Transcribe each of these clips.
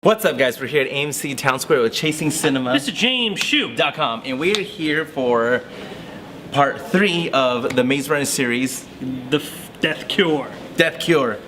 What's up, guys? We're here at AMC Town Square with Chasing Cinema. Mr. James Hsu.com, and we're here for part 3 of the Maze Runner series, The Death Cure. Death Cure.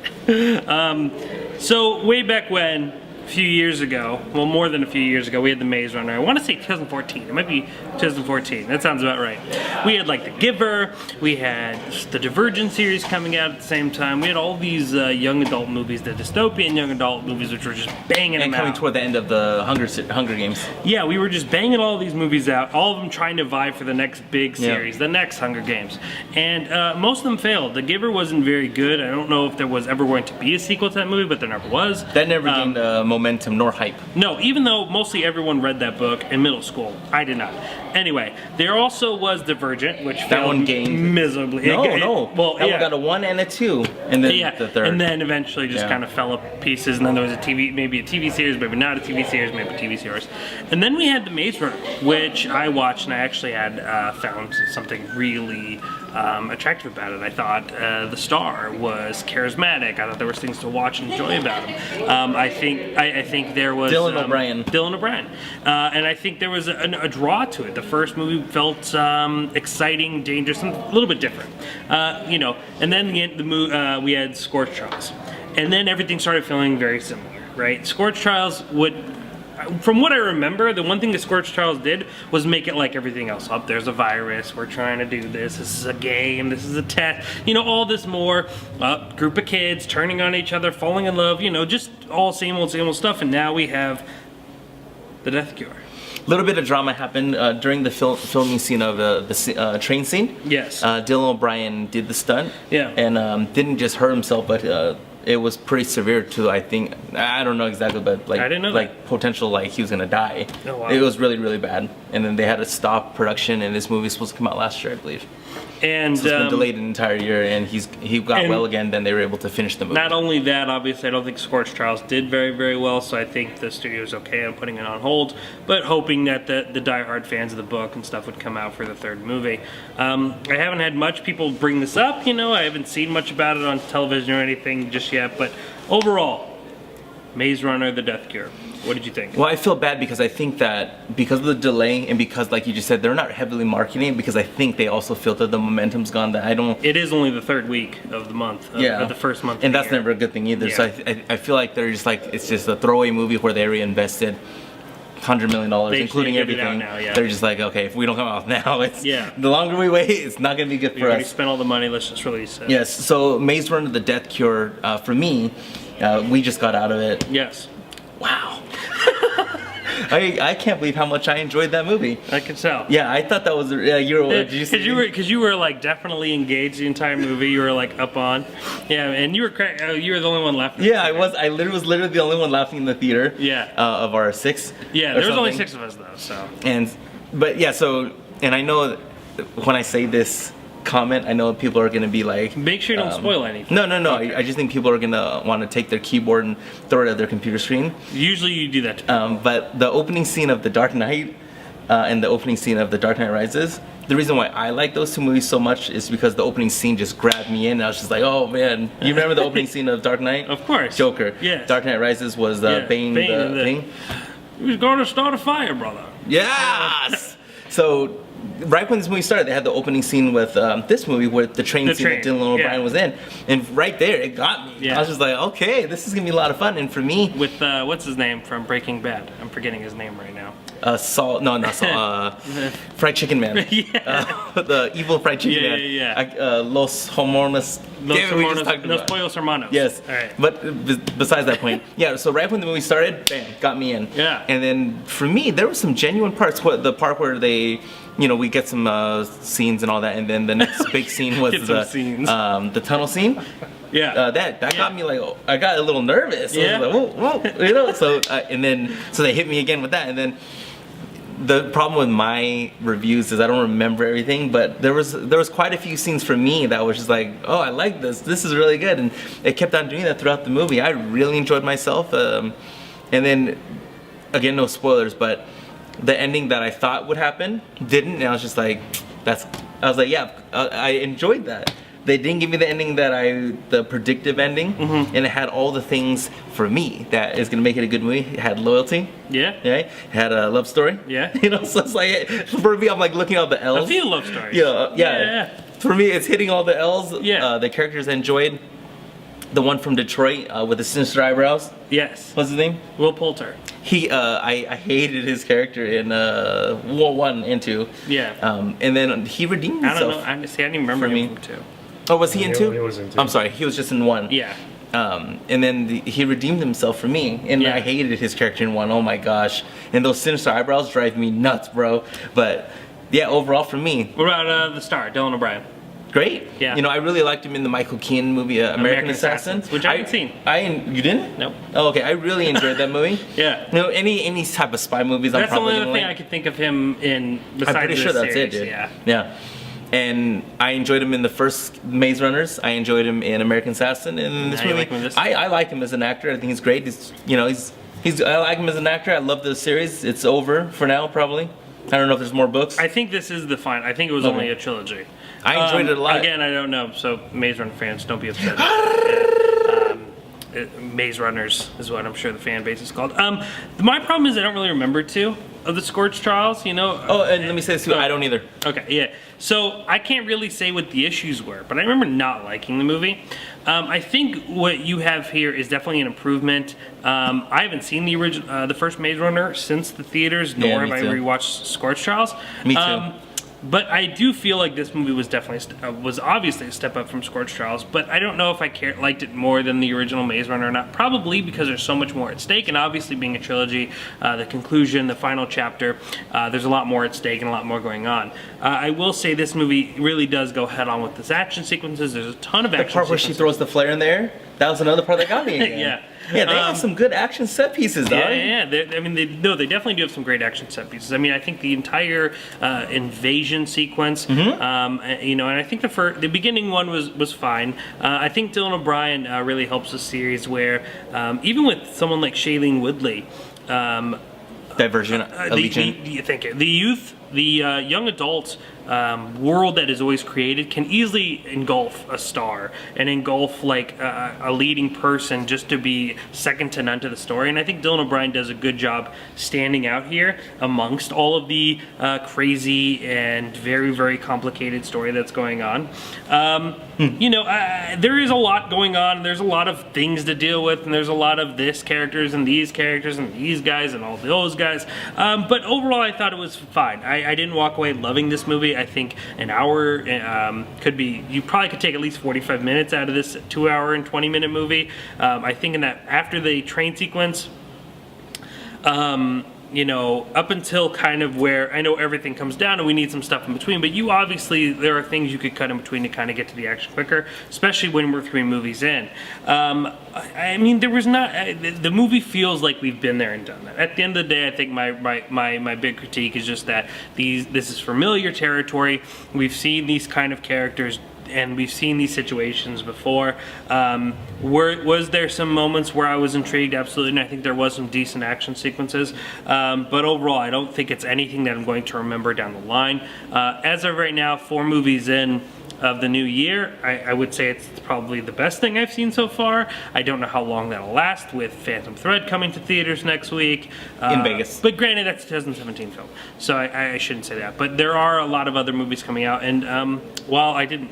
So way back when, a few years ago, well, more than a few years ago, we had the Maze Runner. I want to say 2014. It might be 2014. That sounds about right. We had like The Giver. We had the Divergent series coming out at the same time. We had all these young adult movies, the dystopian young adult movies, which were just banging them out. And coming toward the end of the Hunger Games. Yeah, we were just banging all these movies out, all of them trying to vie for the next big series, the next Hunger Games. And most of them failed. The Giver wasn't very good. I don't know if there was ever going to be a sequel to that movie, but there never was. That never gained momentum nor hype. No, even though mostly everyone read that book in middle school. I did not. Anyway, there also was Divergent, which that failed one gained miserably. No. Well, that one got a 1 and a 2, and then the third. And then eventually just kind of fell to pieces. And then there was maybe a TV series, maybe not a TV series, maybe a TV series. And then we had the Maze Runner, which I watched, and I actually had found something really attractive about it. I thought the star was charismatic. I thought there was things to watch and enjoy about him. I think there was Dylan O'Brien. And I think there was a draw to it. The first movie felt exciting, dangerous, a little bit different. And then we had Scorch Trials, and then everything started feeling very similar. Right, Scorch Trials from what I remember, the one thing the Scorch Trials did was make it like everything else. Oh, there's a virus, we're trying to do this is a game, this is a test, all this more group of kids turning on each other, falling in love, just all same old stuff. And now we have the Death Cure. A little bit of drama happened during the filming scene of the train scene. Yes. Dylan O'Brien did the stunt. Yeah. And didn't just hurt himself, but it was pretty severe too. I think, I don't know exactly, but like, I didn't know like potential, like he was gonna die. Oh, wow. It was really, really bad. And then they had to stop production, and this movie was supposed to come out last year, I believe. And so it's been delayed an entire year, and he got well again. Then they were able to finish the movie. Not only that, obviously, I don't think Scorch Trials did very, very well. So I think the studio's okay on putting it on hold, but hoping that the diehard fans of the book and stuff would come out for the third movie. I haven't had much people bring this up. I haven't seen much about it on television or anything just yet. But overall, Maze Runner: The Death Cure. What did you think? Well, I feel bad because I think that because of the delay and because, like you just said, they're not heavily marketing, because I think they also feel that the momentum's gone. That I don't. It is only the third week of the month. Of the first month. And that's never a good thing either. Yeah. So I feel like they're just like, it's just a throwaway movie where they reinvested $100 million, including everything. Now, yeah. They're just like, okay, if we don't come out now, it's the longer we wait, it's not gonna be good for us. We already spent all the money. Let's just release it. Yes. So Maze Runner: The Death Cure, for me, we just got out of it. Yes. Wow. I can't believe how much I enjoyed that movie. I can tell. Yeah, I thought that was because you were like definitely engaged the entire movie. You were like up on, and you were the only one laughing. Yeah, I was. I was literally the only one laughing in the theater. Yeah. Of our 6. Yeah, there was only 6 of us though. So. And I know when I say this comment, I know people are gonna be like, make sure you don't spoil anything. No. Okay. I just think people are gonna want to take their keyboard and throw it at their computer screen. Usually you do that. But the opening scene of The Dark Knight and the opening scene of The Dark Knight Rises, the reason why I like those 2 movies so much is because the opening scene just grabbed me in, and I was just like, oh man, you remember the opening scene of Dark Knight? Of course. Joker. Yeah. Dark Knight Rises was Bane the thing. He was going to start a fire, brother. Yes. So right when this movie started, they had the opening scene with this movie with the train scene that Dylan O'Brien was in, and right there it got me. Yeah. I was just like, okay, this is gonna be a lot of fun. And for me, with what's his name from Breaking Bad? I'm forgetting his name right now. Saul, no, not Saul. Fried Chicken Man. The evil Fried Chicken Man. Yeah. Los Pollos Hermanos. Yes. All right. But besides that point, so right when the movie started, bam, got me in. Yeah. And then for me, there were some genuine parts. The part where they, we get some scenes and all that, and then the next big scene was the tunnel scene. Yeah. That got me like, I got a little nervous. Yeah. I was like, whoa. So they hit me again with that, and then the problem with my reviews is I don't remember everything, but there was quite a few scenes for me that was just like, oh, I like this. This is really good, and it kept on doing that throughout the movie. I really enjoyed myself, and then again, no spoilers, but the ending that I thought would happen didn't, and I was just like, I enjoyed that. they didn't give me the ending the predictive ending, and it had all the things for me that is gonna make it a good movie. It had loyalty. Yeah. It had a love story. Yeah. You know, so it's like for me, I'm like looking at the L's. A few love stories. Yeah. For me, it's hitting all the L's. Yeah. The characters I enjoyed. The one from Detroit with the sinister eyebrows. Yes. What's his name? Will Poulter. I hated his character in War 1 and 2. Yeah. And then he redeemed himself. I don't know. I didn't remember him from 2. Oh, was he in 2? He was in 2. I'm sorry, he was just in 1. Yeah. And then he redeemed himself for me, and Yeah. I hated his character in 1. Oh my gosh! And those sinister eyebrows drive me nuts, bro. But yeah, overall for me, What about the star, Dylan O'Brien? great. Yeah. You know, I really liked him in the Michael Keaton movie, American Assassin, which I haven't seen. You didn't? Nope. Oh, okay. I really enjoyed that movie. Yeah. You know, any type of spy movies, That's I'm the probably only other gonna thing I like. could think of him in besides I'm pretty this sure that's series. it, dude. Yeah. Yeah. And I enjoyed him in the first Maze Runners. I enjoyed him in American Assassin. And in this Now you movie, like him in this? I like him as an actor. I think he's great. I like him as an actor. I love the series. It's over for now, probably. I don't know if there's more books. I think this is the final. I think it was Okay. only a trilogy. I enjoyed it a lot. Again, I don't know. So Maze Runner fans, don't be upset. Maze Runners is what I'm sure the fan base is called. My problem is I don't really remember two of the Scorch Trials. You know. Oh, and let me say this too. I don't either. Okay, yeah. So I can't really say what the issues were, but I remember not liking the movie. I think what you have here is definitely an improvement. I haven't seen the first Maze Runner since the theaters, nor Yeah, have me I too. rewatched Scorch Trials. Me too. But I do feel like this movie was definitely was obviously a step up from Scorch Trials. But I don't know if I liked it more than the original Maze Runner or not. Probably because there's so much more at stake, and obviously being a trilogy, the conclusion, the final chapter, there's a lot more at stake and a lot more going on. I will say this movie really does go head on with its action sequences. There's a ton of The action part where she sequences. throws the flare in there, that was another part that got me again. Yeah. Yeah, they have some good action set pieces, dog. Yeah. They definitely do have some great action set pieces. I mean, I think the entire invasion sequence, Mm-hmm. and I think the beginning one was fine. I think Dylan O'Brien really helps the series where, even with someone like Shailene Woodley, Divergent, Allegiant. thank you. The youth, the young adult world that is always created can easily engulf a star and engulf like a leading person just to be second to none to the story. And I think Dylan O'Brien does a good job standing out here amongst all of the crazy and very, very complicated story that's going on. There is a lot going on. There's a lot of things to deal with, and there's a lot of this characters and these guys and all those guys. But overall, I thought it was fine. I didn't walk away loving this movie. I think an hour you probably could take at least 45 minutes out of this 2 hour and 20-minute movie. I think in that after the train sequence, up until kind of where I know everything comes down and we need some stuff in between, but there are things you could cut in between to kind of get to the action quicker, especially when we're 3 movies in. I mean, there was not, the movie feels like we've been there and done that. At the end of the day, I think my big critique is just that this is familiar territory. We've seen these kind of characters and we've seen these situations before. Was there some moments where I was intrigued? Absolutely, and I think there was some decent action sequences. But overall, I don't think it's anything that I'm going to remember down the line. As of right now, 4 movies in of the new year, I would say it's probably the best thing I've seen so far. I don't know how long that'll last with Phantom Thread coming to theaters next week. In Vegas. But granted, that's a 2017 film, so I shouldn't say that. But there are a lot of other movies coming out, and while I didn't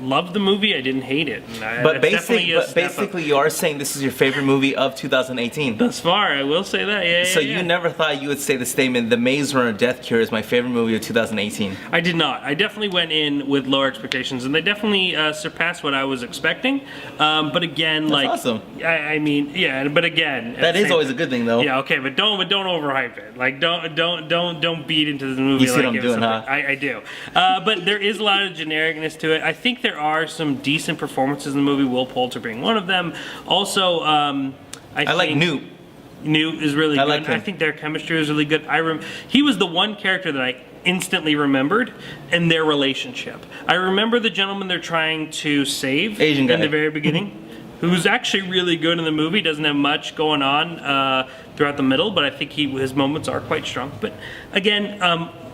love the movie, I didn't hate it. But basically, you are saying this is your favorite movie of 2018. Thus far, I will say that. Yeah. So you never thought you would say the statement, "The Maze Runner: Death Cure is my favorite movie of 2018." I did not. I definitely went in with lower expectations, and they definitely surpassed what I was expecting. But again, That's awesome. I mean, yeah. But again, That is always a good thing, though. Yeah. Okay, but don't overhype it. Like don't beat into the movie. You see like what I'm it was doing, huh? I do. But there is a lot of genericness to it. I think there are some decent performances in the movie. Will Poulter being one of them. Also, I like Newt. Newt is really good. like him. I think their chemistry is really good. He was the one character that I instantly remembered in their relationship. I remember the gentleman they're trying to save Asian guy. in the very beginning. Who's actually really good in the movie, doesn't have much going on throughout the middle, but I think his moments are quite strong. But again,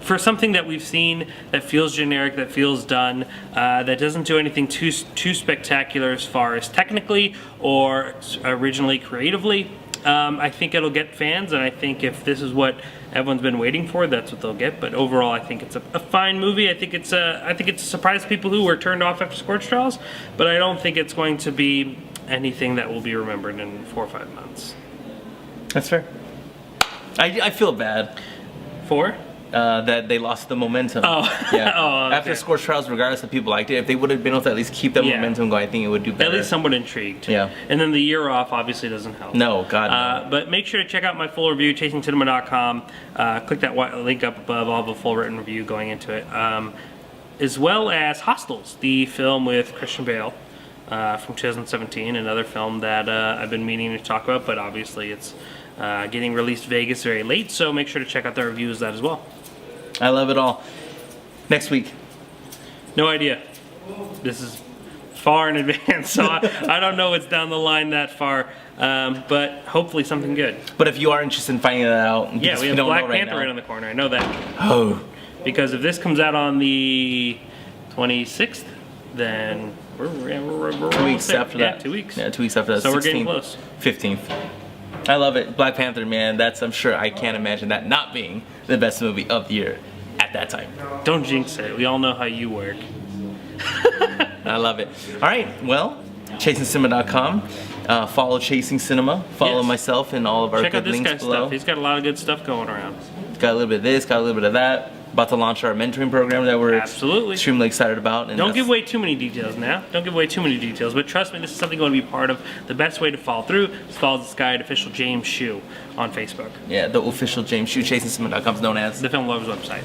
for something that we've seen that feels generic, that feels done, that doesn't do anything too spectacular as far as technically or originally creatively, I think it'll get fans, and I think if this is what everyone's been waiting for, that's what they'll get. But overall, I think it's a fine movie. I think it's a surprise to people who were turned off after Scorch Trials, but I don't think it's going to be anything that will be remembered in 4 or 5 months. That's fair. I feel bad For? that they lost the momentum. Oh. Yeah. Oh, okay. After Scorch Trials, regardless if people liked it, if they would have been able to at least keep that Yeah. momentum going, I think it would do better. At least somewhat intrigued. Yeah. And then the year off obviously doesn't help. No, God, no. But make sure to check out my full review, chasingcinema.com. Click that link up above. I'll have a full written review going into it. As well as Hostels, the film with Christian Bale from 2017, another film that I've been meaning to talk about, but obviously it's getting released Vegas very late, so make sure to check out the reviews of that as well. I love it all. Next week. No idea. This is far in advance, so I don't know what's down the line that far, but hopefully something good. But if you are interested in finding that out, Yeah, because we have don't Black know right Panther now. right on the corner. I know that. Oh, Because if this comes out on the 26th, then we're 2 weeks after that. Yeah, 2 weeks. Yeah, 2 weeks after that. So we're 16th, getting close. 15th. I love it. Black Panther, man. I'm sure I can't imagine that not being the best movie of the year at that time. Don't jinx it. We all know how you work. I love it. All right, well, chasingcinema.com. Follow Chasing Cinema. Follow Yes. myself and all of our Check out good this links guy's below. stuff. He's got a lot of good stuff going around. Got a little bit of this, got a little bit of that. About to launch our mentoring program that we're Absolutely. extremely excited about. And Don't give away too many details now. Don't give away too many details. But trust me, this is something going to be part of. The best way to follow through is follow this guy at official James Hsu on Facebook. Yeah, the official James Hsu, chasingcinema.com is known as. The Film Lovers website.